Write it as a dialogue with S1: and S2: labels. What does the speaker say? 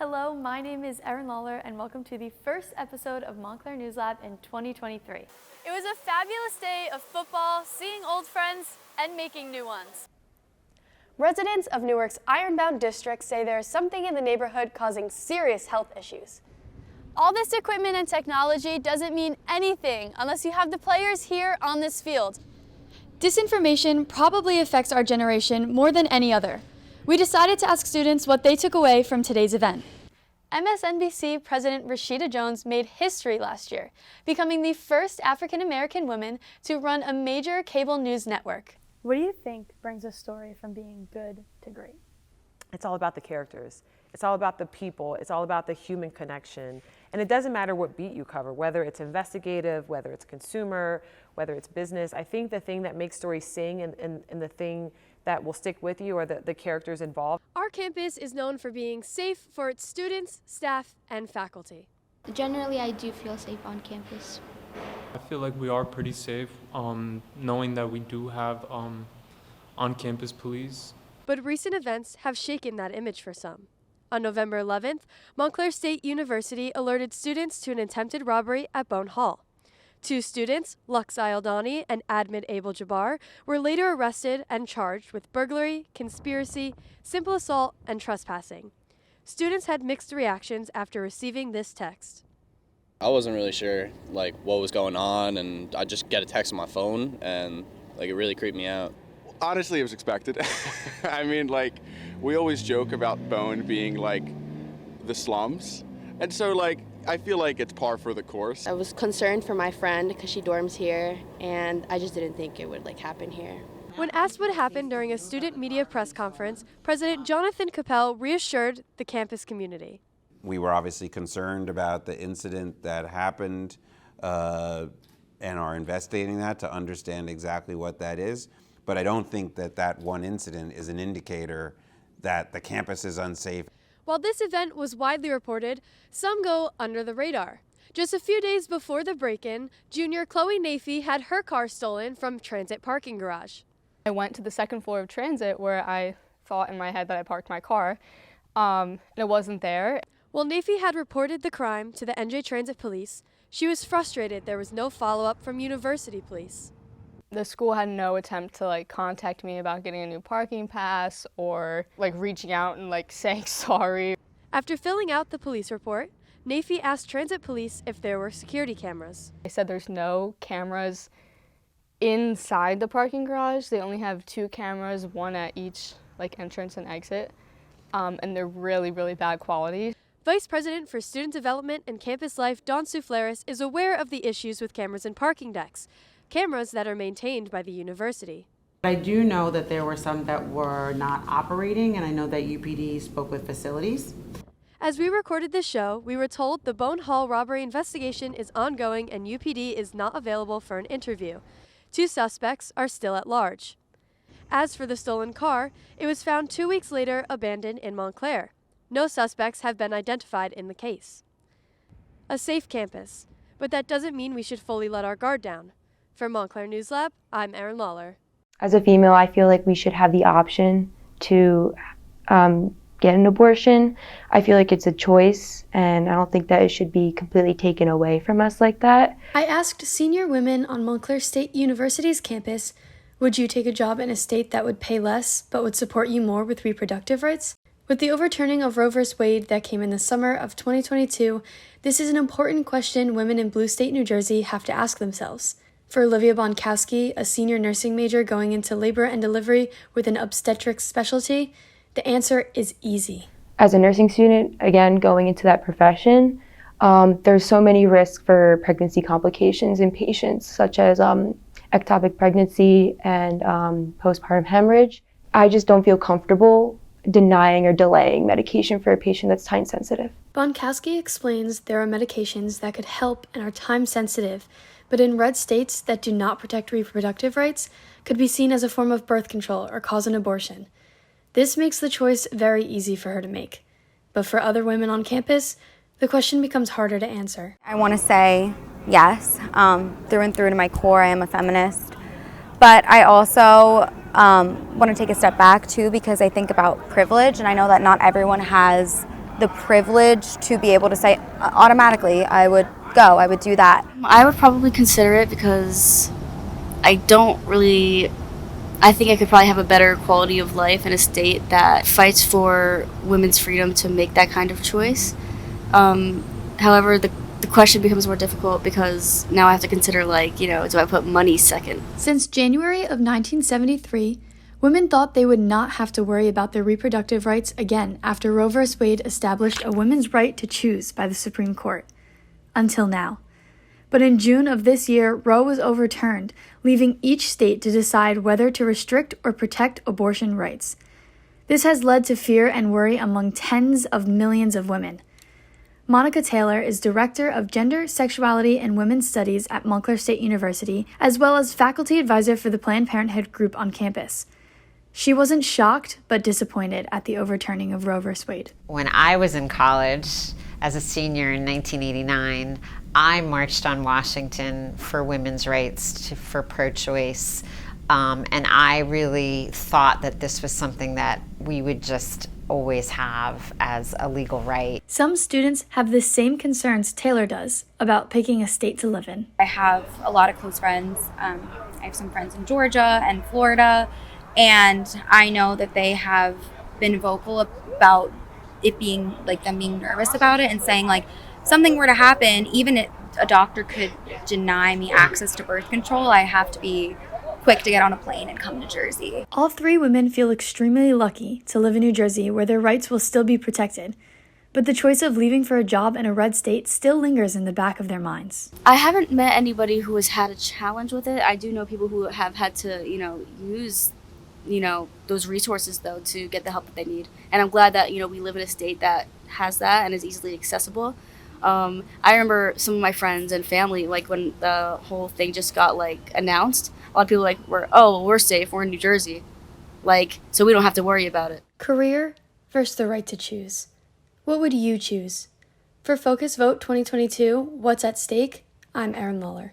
S1: Hello, my name is Erin Lawlor and welcome to the first episode of Montclair News Lab in 2023.
S2: It was a fabulous day of football, seeing old friends, and making new ones.
S3: Residents of Newark's Ironbound district say there is something in the neighborhood causing serious health issues.
S2: All this equipment and technology doesn't mean anything unless you have the players here on this field. Disinformation probably affects our generation more than any other. We decided to ask students what they took away from today's event. MSNBC President Rashida Jones made history last year, becoming the first African-American woman to run a major cable news network.
S1: What do you think brings a story from being good to great?
S4: It's all about the characters. It's all about the people. It's all about the human connection. And it doesn't matter what beat you cover, whether it's investigative, whether it's consumer, whether it's business. I think the thing that makes stories sing and the thing that will stick with you are the characters involved.
S2: Our campus is known for being safe for its students, staff, and faculty.
S5: Generally, I do feel safe on campus.
S6: I feel like we are pretty safe, knowing that we do have on-campus police.
S2: But recent events have shaken that image for some. On November 11th, Montclair State University alerted students to an attempted robbery at Bone Hall. Two students, Lux Ayaldani and Admid Abel Jabbar, were later arrested and charged with burglary, conspiracy, simple assault, and trespassing. Students had mixed reactions after receiving this text.
S7: I wasn't really sure what was going on, and I just get a text on my phone, and it really creeped me out.
S8: Honestly, it was expected. I mean, we always joke about Bone being the slums, and so I feel like it's par for the course.
S9: I was concerned for my friend because she dorms here, and I just didn't think it would happen here.
S2: When asked what happened during a student media press conference, President Jonathan Capel reassured the campus community.
S10: We were obviously concerned about the incident that happened and are investigating that to understand exactly what that is. But I don't think that one incident is an indicator that the campus is unsafe.
S2: While this event was widely reported, some go under the radar. Just a few days before the break-in, junior Chloe Nafee had her car stolen from Transit parking garage.
S11: I went to the second floor of Transit where I thought in my head that I parked my car, and it wasn't there.
S2: While Nafee had reported the crime to the NJ Transit Police, she was frustrated there was no follow-up from University Police.
S11: The school had no attempt to contact me about getting a new parking pass or reaching out and saying sorry.
S2: After filling out the police report, Nafee asked Transit Police if there were security cameras.
S11: They said there's no cameras inside the parking garage. They only have 2 cameras, one at each entrance and exit, and they're really, really bad quality.
S2: Vice President for Student Development and Campus Life, Dawn Souflaris, is aware of the issues with cameras in parking decks, cameras that are maintained by the university.
S12: I do know that there were some that were not operating, and I know that UPD spoke with facilities.
S2: As we recorded this show, we were told the Bone Hall robbery investigation is ongoing and UPD is not available for an interview. 2 suspects are still at large. As for the stolen car, it was found 2 weeks later abandoned in Montclair. No suspects have been identified in the case. A safe campus, but that doesn't mean we should fully let our guard down. For Montclair News Lab, I'm Erin Lawlor.
S13: As a female, I feel like we should have the option to get an abortion. I feel like it's a choice, and I don't think that it should be completely taken away from us like that.
S1: I asked senior women on Montclair State University's campus, would you take a job in a state that would pay less but would support you more with reproductive rights? With the overturning of Roe v. Wade that came in the summer of 2022, this is an important question women in Blue State, New Jersey have to ask themselves. For Olivia Bonkowski, a senior nursing major going into labor and delivery with an obstetrics specialty, the answer is easy.
S13: As a nursing student, again, going into that profession, there's so many risks for pregnancy complications in patients, such as ectopic pregnancy and postpartum hemorrhage. I just don't feel comfortable denying or delaying medication for a patient that's time sensitive.
S1: Bonkowski explains there are medications that could help and are time sensitive, but in red states that do not protect reproductive rights could be seen as a form of birth control or cause an abortion. This makes the choice very easy for her to make. But for other women on campus, the question becomes harder to answer.
S14: I want to say yes, through and through to my core, I am a feminist. But I also want to take a step back too, because I think about privilege, and I know that not everyone has the privilege to be able to say automatically, I would go, I would do that.
S15: I would probably consider it because I think I could probably have a better quality of life in a state that fights for women's freedom to make that kind of choice. However, the question becomes more difficult because now I have to consider, do I put money second?
S1: Since January of 1973, women thought they would not have to worry about their reproductive rights again after Roe v. Wade established a women's right to choose by the Supreme Court. Until now. But in June of this year, Roe was overturned, leaving each state to decide whether to restrict or protect abortion rights. This has led to fear and worry among tens of millions of women. Monica Taylor is Director of Gender, Sexuality, and Women's Studies at Montclair State University, as well as Faculty Advisor for the Planned Parenthood group on campus. She wasn't shocked, but disappointed at the overturning of Roe v. Wade.
S16: When I was in college, as a senior in 1989, I marched on Washington for women's rights, for pro-choice, and I really thought that this was something that we would just always have as a legal right.
S1: Some students have the same concerns Taylor does about picking a state to live in.
S17: I have a lot of close friends. I have some friends in Georgia and Florida, and I know that they have been vocal about it being them being nervous about it and saying something were to happen, even if a doctor could deny me access to birth control, I have to be quick to get on a plane and come to Jersey.
S1: All three women feel extremely lucky to live in New Jersey where their rights will still be protected. But the choice of leaving for a job in a red state still lingers in the back of their minds.
S15: I haven't met anybody who has had a challenge with it. I do know people who have had to, use, those resources, though, to get the help that they need. And I'm glad that, we live in a state that has that and is easily accessible. I remember some of my friends and family, when the whole thing just got, announced, a lot of people we're safe, we're in New Jersey. So we don't have to worry about it.
S1: Career versus the right to choose. What would you choose? For Focus Vote 2022, What's at Stake? I'm Erin Lawlor.